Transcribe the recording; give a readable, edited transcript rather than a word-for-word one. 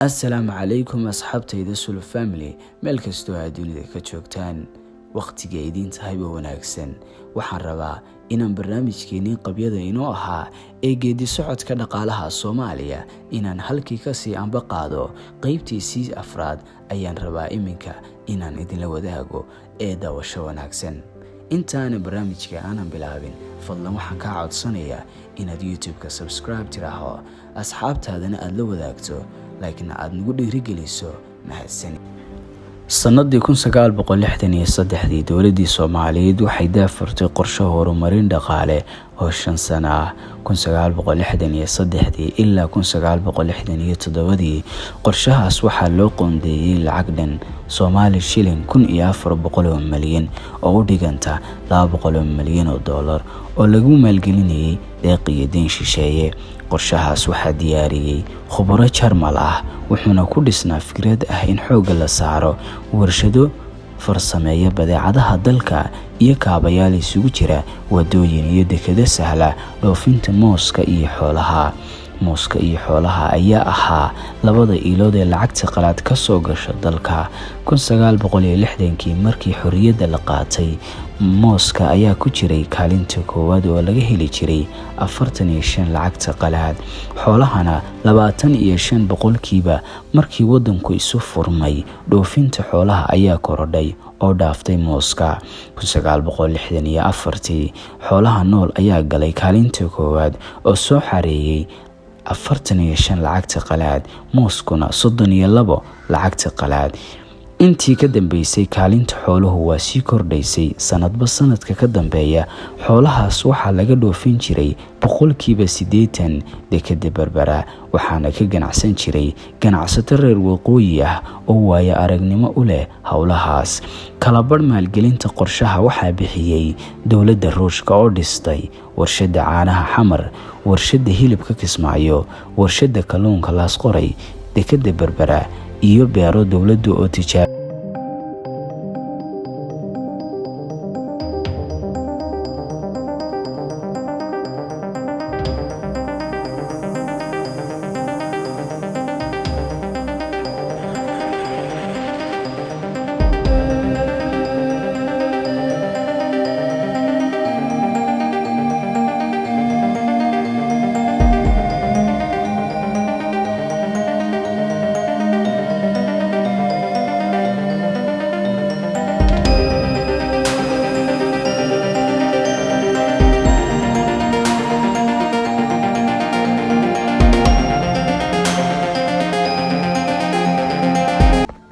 السلام عليكم أصحابتي سولو فاميلي meel kastoo aad dunida ka joogtaan waqtiga idin tahay wanaagsan waxaan rabaa inaan barnaamijkeenii qabyada inoo ahaa ee geedi socodka dhaqaalaha Soomaaliya inaan halkii ka sii anba qaado qaybtiisii afraad ayaan rabaa iminka inaan idinla wadaago ee daawasho wanaagsan intaan barnaamijka aanan bilaabin fadlan waxaan ka codsanayaa inaad YouTube-ka subscribe tiraahdo asxaabtaadana aad la wadaagto laakiin aad nagu dhiirigeliso mahadsan sanadii 1963 dawladda Soomaaliyeed waxay daafurtay qorshe horumarin dhaqaale oo 5 sano ah 1963 ilaa 1967 qorshahaas waxaa loo qoondeeyay lacag dhan Soomaali shilling 1400 milyan oo u dhiganta $200 milyan oo lagu maalgelinayay deeqyadeen shisheeye qorshahaas waxaa diyaariyay khubaro Jarmal ah wuxuuna ku dhisnaa fikrad ah in xoog la saaro warshado farsameeya badeecadaha dalka iyo kaabayaal isugu jira wadooyin iyo dekado sahla dhoofinta mooska iyo xoolaha ayaa ahaa labada ilood ee lacagta qalaad ka soo gasha dalka 1960 markii xorriyadda la qaatay mooska ayaa ku jiray kaalinta koowaad oo laga heli jiray 45 lacagta qalaad xoolahana 25% markii wadanku isu furmay dhoofinta xoolaha ayaa korodhay oo dhaaftay mooska 1964 xoolaha nool ayaa galay kaalinta koowaad oo soo xareeyay 45 lacagta qalaad mooskuna 32 lacagta qalaad intii ka dambeysay kaalinta xooluhu waa sii kordhaysay sanadba sanadka ka dambeeya xoolahaas waxaa laga dhoofin jiray 80% dekada Berbera waxaana ka ganacsan jiray ganacsato reer waqooyi ah oo waaya aragnimo u leh hawlahaas kala bar maalgelinta qorshaha waxaa bixiyay dawladda Ruushka oo dhistay warshada caanaha Xamar warshada hilibka Kismaayo warshada kalluunka Laas Qoray dekada Berbera iyo beero dawladdu oo tijaab